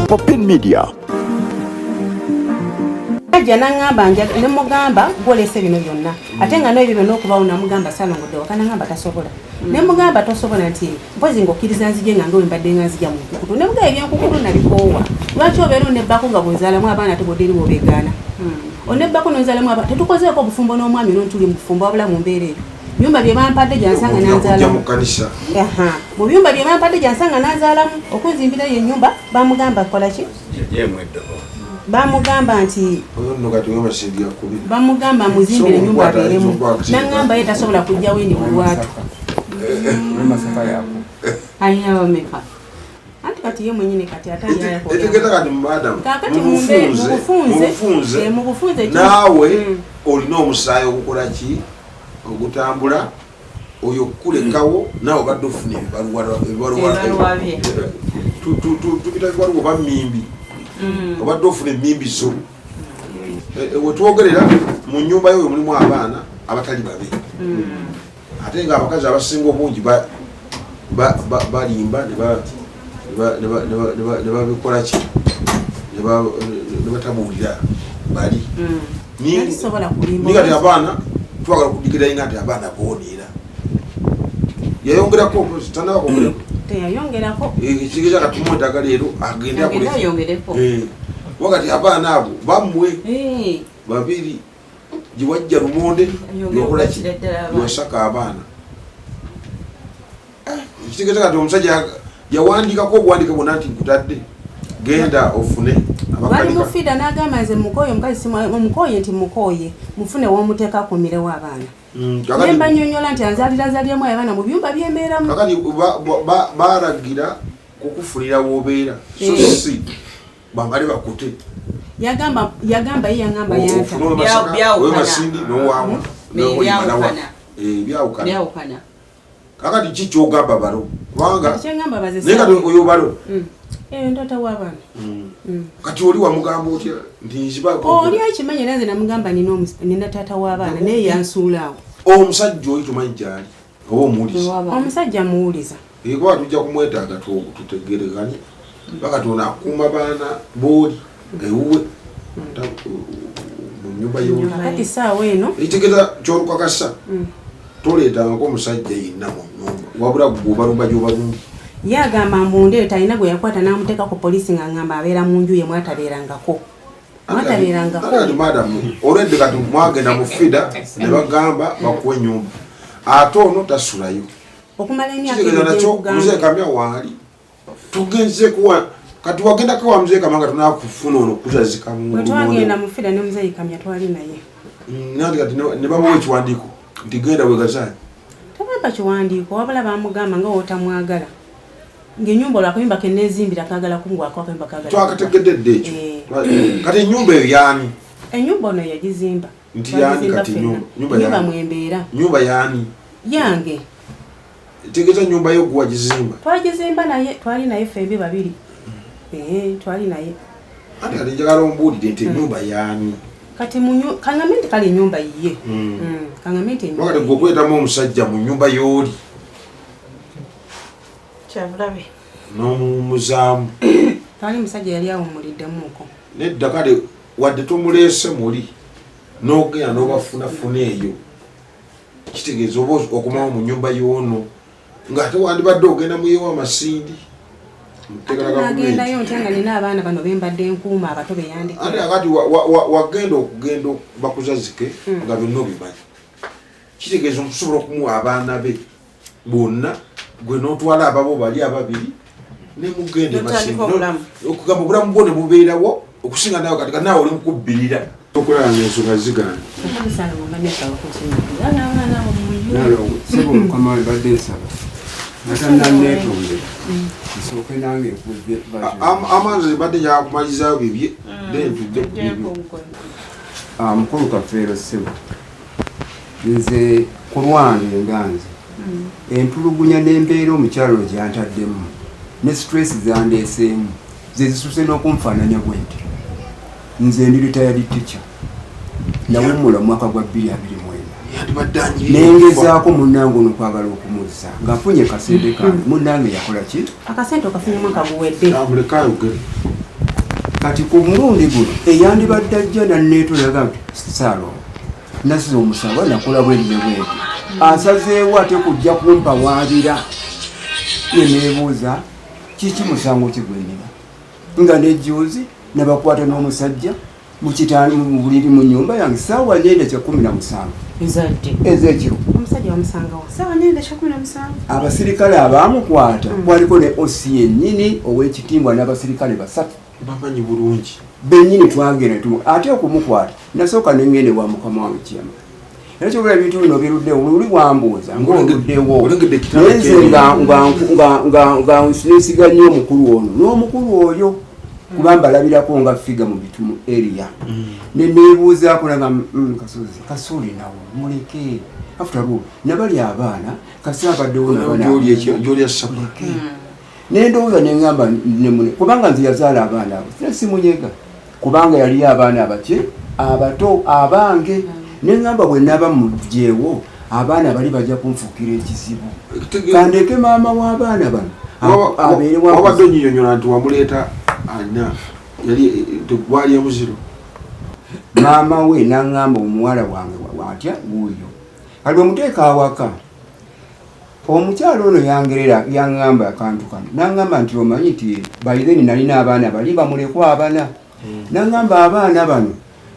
Open Media. Jana ngamba nja ne mugamba golese bino byonna ate nga n'ebyo byonna okubawo namugamba salongodde wakana ngamba tasobola ne mugamba tosobola nti mpozi ng'okkiriza nzije nga ngawe mbadde nga nzija mu nkukutu ne mugamba ebyankukutu nabikoowa lwaki obeera onebbako nga bw'ozaalamu abaana teboddeeriwo beegaana onebbako n'ozaalamu abaana tetukozeeko obufumbo n'omwami n'ontuli mu bufumbo wabula mu mbeera eyo byumba bye bampadde gyansanga nanzaalamu mu byumba bye bampadde gyansanga nanzaalamu okunzimbira yo ennyumba bamugamba kola ki bamugamba nti bamugamba muzimbire ennyumba abeeremu nangamba ye tasobola kujjawo eni bulwatu ayina bameka anti kati ye mwenyine kati atayakakati mubufunze naawe olina omusaayi okukola ki ogutambula oyo kulekawo naawe obadde ofuna ebibaluwa tukita bibaluwa oba mmimbi obadde ofuna emmimbiso wetwogerera mu nnyumba yo mulimu abaana abatali babe ate nga abakazi abasinga obungi balimba ne babikola ki ne batabuulira bali nikati abaana twagala okudikirayo nga nti abaana boneera yayongerako teyayongerako ekigeza katumwetaga leero agende wakati abaana abo bamwe babiri giwajja lumonde yokolaki yosaka abaana ekitegeeza kati omusajja yawandikako obuwandika bwonna nti nkutadde genda ofune wali mufida n'agamba nze mukoye omukazi omukoye nti mukoye mufune womuteeka akumirewo abaana nembanyonyola nti anzalirazaliemu abaana mu byumba byembeeramu kakati baragira kukufunira wobeera so si bambale bakute yagamba ye yangamba yantamasindi nowamu byawukana kakati ki kyogamba balo kubanga naye kati oyo balo ntata w'abaana kati oli wamugamba otya nti oli akimanyi nanze namugamba nina taata w'abaana naye yansuulaawo omusajja oli tumanyi gyali oba omuwuliza omusajja muwuliza kuba tujja kumwetaaga tutegereganye bakatona akuuma baana booli ewuwe mu nyumba kati saawa eno ekitegeeza kyolukakasa toleetangako omusajja yenna mu nyumba wabula gwobalumba gyobalumbi yagamba mbundeyo talina gwe yakwata n'amuteeka ku poliisi nga ngamba abeera mu nju ye mwatabeerangako madamu olwedde kati mwagenda mu fida ne bagamba bakuwa ennyumba ate ono tasulayo okumala emyaka nakyo muzee kamya waali tugenze kuwa kati wagendako wa muzee kamya nga tunakufuna ono kutazikamu twagenda mu fida ne muzee kamya twali naye nati kati ne bamuwa ekiwandiiko nti genda wegazaani tabamba kiwandiiko wabula bamugamba nga wotamwagala ng'ennyumba olwakayumba ke neezimbira kaagala kungwako akayumba kaagala twakategedde ekyo kati ennyumba eyo yaani ennyumba ono yagizimba nti yaani kati nyumba mwembeera nyumba yaani yange tegeeza nyumba yo gwe wagizimba twagizimba naye twali naye fembi babiri twali naye ate kati njagala ombuulire nti ennyumba yaani kati kaŋŋamye nti kale ennyumba yiye kaŋŋamye nti wakati gwe okwetamu omusajja mu nyumba y'oli kyabulabe n'omumuzaamu twali musajja yali awumuliddemuuko nedda kale wadde tumuleese muli n'ogenda n'obafunafuna eyo kitegeeza oba okumawo mu nyumba y'ono ng'ate wandibadde ogenda muyewo amasindi agendayo ntya nga nina abaana bano bembadde enkuuma abato beyandika ate akati wagenda bakuzazike nga byonna obimanyi kitegeeza okusobola okumuwa abaana be bonna gwe n'otwala ababo bali ababiri ne mugende okugamba obulamu bwo ne bubeerawo okusinga nawe kati naawe oli mukubbirira okulaba ng'ensonga zigana sebo mukama we badde nsaba natannaneetondera nsooke nange amanzi badde nyakumalizayo bibye dentudde mukulu kafeero sebo nze ku lwange nganze entulugunya n'embeera omukyalo gyantaddemu ne stress zandeeseemu ze zisuse n'okunfaananya bwe nti nze ndi retired teacher nawummula mu mwaka gwa 2029 nengezaako munnange ono kwagala okumuzza nga nfunye kasente kange munnange yakola ki akasente okafunye mwaka guwedde kati ku mulundi guno eyandibadde ajja nanneetolaga nti Salo nasiza omusango nakola bweri ne bweri asazeewo ate kujja kumpawaabira neneebuuza kiki musango kigwenera nga nejjuuzi nabakwata n'omusajja mukitani mu buliri mu nyumba yange saawa nenda kya 17 ezekiro omusajja wamusangawo saawa nenda kya 17 abasirikale abaamukwata kwaliko ne osi yennyini ow'ekitimbwa n'abasirikale 3 bamanyi bulungi bennyini twagenda tumu ate okumukwata nasooka nengende wa mukama wange Kyama era kyobula ebintu bino biruddewo luli wambuuza ng'oluddewo nenze nga nesiga nnyo omukulu ono n'omukulu oyo kuba mbalabirako nga figa mu bitumu area neneebuuzaako naga Kasuli nawo muleke after all nabali abaana kasaabaddewo nabanaagyolyasauleke nendowooza neŋŋamba nemune kubanga nze yazaala abaana abo simunyega kubanga yali abaana abakye abato abange neŋŋamba bwe naba mugyewo abaana bali bajja kunfuukira ekizibu kandeke maama w'abaana bano abeere wabadde onyinyonyola nti wamuleeta ana yali wali muziro maama we naŋŋamba omuwala wange watya wuuyo kali omuteeka awaka omukyalo ono yangerera yaŋŋamba akantu kano naŋŋamba nti omanyi ti baitheni nalina abaana bali bamulekwa abana naŋŋamba abaana bano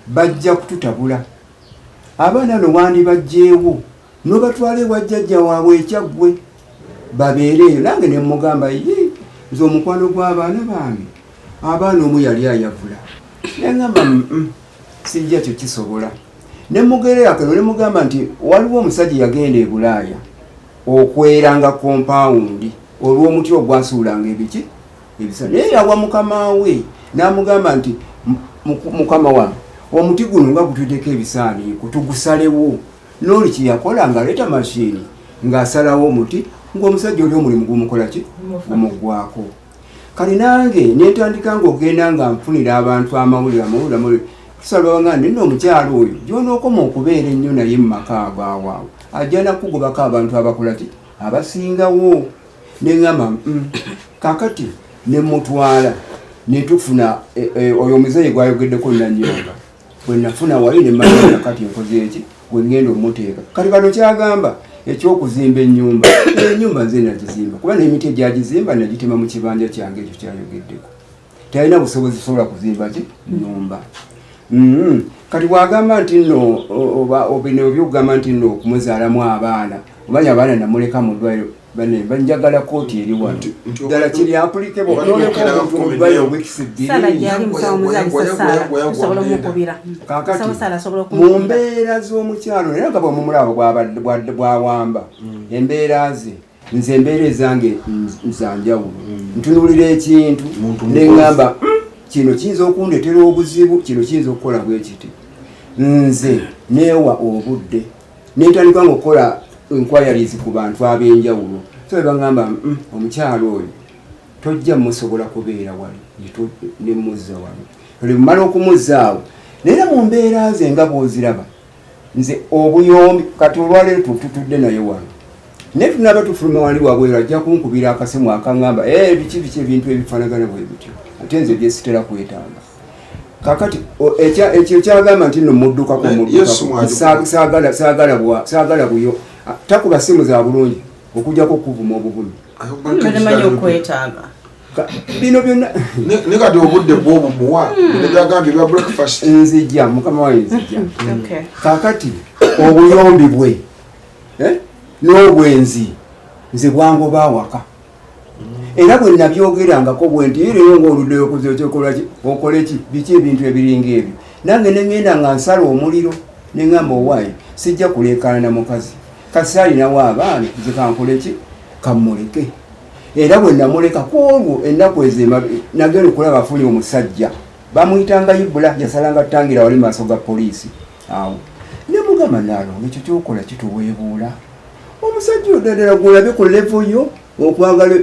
bajja kututabula abaana no wandibajjeewo nobatwala ewa jjajja waabwe ekyaggwe babeereeyo nange ne mugamba ye nze omukwano gw'abaana bange abaana omu yali ayavula neŋŋamba sijja kyo kisobola ne mugerera kano ne mugamba nti waliwo omusajja yagenda e Bulaaya okweranga kompawundi olw'omuti ogwasuulanga ebiki ebisa naye yawa mukama we n'amugamba nti mukama wange omuti guno nga gutuddeko ebisaaniiko tugusalewo n'oli kyeyakola ng'aleeta mashini ng'asalawo omuti ng'omusajja oli omulimu gumukola ki gumuggwako kale nange netandika ng'ogenda nga nfunira abantu amawulire tusalanga nina omukyalo oyo gyonookoma okubeera ennyo naye mu maka ag'awaawe ajja nakugobako abantu abakola ki abasingawo neŋŋamba kakati nemutwala netufuna oyo omuzeeyi gwayogeddeko nanyonga bwenafuna wali nemanya kati enkozi eki wengenda omuteeka kati bano kyagamba ekyokuzimba ennyumba ennyumba nze nagizimba kuba n'emiti egyagizimba nagitema mu kibanja kyange ekyo kyayogeddeko talina busobozi sobola kuzimba ki nnyumba kati wagamba nti nno bino byokugamba nti nno okumuzaalamu abaana omanya abaana namuleka mu ddwaliro banjagala kooti eri wano ddala kiri apulikebo noleka omuntu mu ddwaliro wekisi kakati mu mbeera z'omukyalo naye nga bwemumulaba bwawamba embeera ze nze embeera ezange nzanjawulo ntunuulira ekintu neŋŋamba kino kiyinza okundetera obuzibu kino kiyinza okukola bwekiti nze neewa obudde netandika nga okukola inquiries ku bantu ab'enjawulo so bebagamba omukyalo oyo tojja musobola kubeera wali nemuzza wali olumala okumuzzaawo naye mu mbeera ze nga bw'oziraba nze obuyombi kati olwaleero tutudde naye wano naye tunaba tufuluma wali wabweru ajja kunkubira akasimu akaŋŋamba biki ebintu ebifaanagana bwe bityo ate nze byesitera kwetaaga kakati ekyo kyagamba nti nno muddukako saagala buyo takuba simu za bulungi okujjako okuvuma obuvumi bino byonna ne kati obudde bwobumuwa negagambye bwa breakfast nzijja mukama wange nzijja kakati obuyombi bwe n'obwenzi nze bwangoba awaka era bwe nabyogerangako bwe nti ireyo ng'oluddeyo okuzekyokolaki okoleki biki ebintu ebiringa ebyo nange neŋŋenda nga nsala omuliro neŋŋamba owaayi sijja kuleekaana na mukazi kasi alinawo abaana nze kankoleki kammuleke era bwe namuleka kwolwo ennaku ezema nagenda okulaba afunye omusajja bamuyitanga Ibula yasalanga tangira wali maaso ga poliisi awo nemugamba naalonga ekyo kyokola kituweebuula omusajja oddala gwolabe ku levo yo okwagala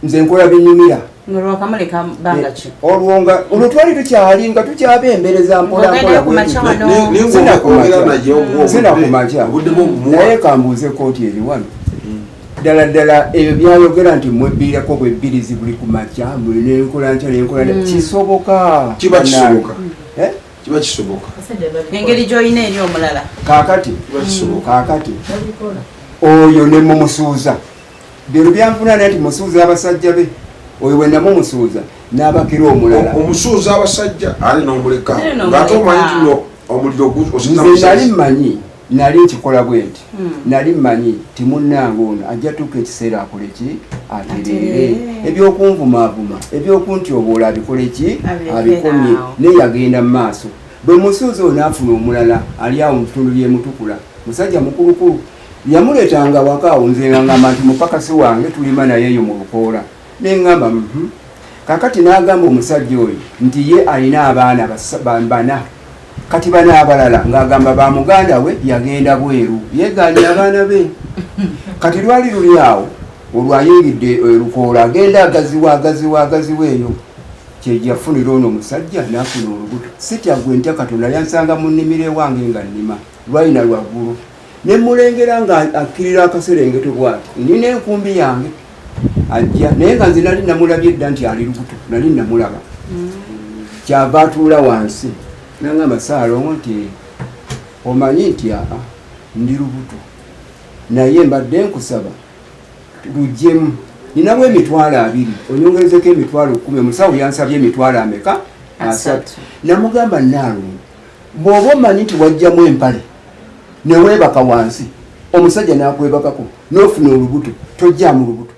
nze nkola binyumira olwo twali tukyali nga tukyabembereza mpolampolakumakya naye kambuuze kooti eri wano ddala ebyo byayogera nti mwebbiirako bwebbirizi buli ku makya nenkola ntya nenkola kisoboka kiba kisoboka kiba kisoboka engeri gy'olina eri omulala kaakati oyo ne mumusuuza bino byanfunana nti musuuza abasajja be oyo bwe namumusuuza n'abakira omulala omusuuza abasajja ali n'omuleka ng'ate omanyi tuno omuliro nze nali mmanyi nali nkikola bwe nti nali mmanyi timunnange ono ajja tuuka ekiseera akole ki atereere ebyokunvumaavuma ebyokuntyobola abikole ki abikomye naye yagenda mu maaso bwe musuuza ono afuna omulala ali awo mu bitundu by'emutukula musajja mukulukulu yamuleetanga waka awo nze ngamba nti mupakasi wange tulima naye eyo mu lukoola neŋŋamba kakati n'agamba omusajja oyo nti ye alina abaana bana kati bana abalala ng'agamba ba muganda we yagenda bweru yegaanye abaana be kati lwali luli awo olwayingidde lukoola agenda agaziwa eyo kyejafunira ono omusajja n'afuna olubuto sityagwe ntya katonda yansanga mu nnimiro ewange nga nnima lwalina lwaggulu ne mulengera nga akkirira akaserengeto bwati nina enkumbi yange ajja naye nga nze nali namulabye dda nti ali lubuto nali namulaba kyava atuula wansi nangamba Saalongo nti omanyi nti ndi lubuto naye mbadde nkusaba lujjemu ninamu 20,000 onyongerezeko 10,000 omusawo yansabye 3 namugamba Naalongo bw'oba omanyi nti wajjamu empale neweebaka wansi omusajja n'akwebakako n'ofuna olubuto tojjaamu lubuto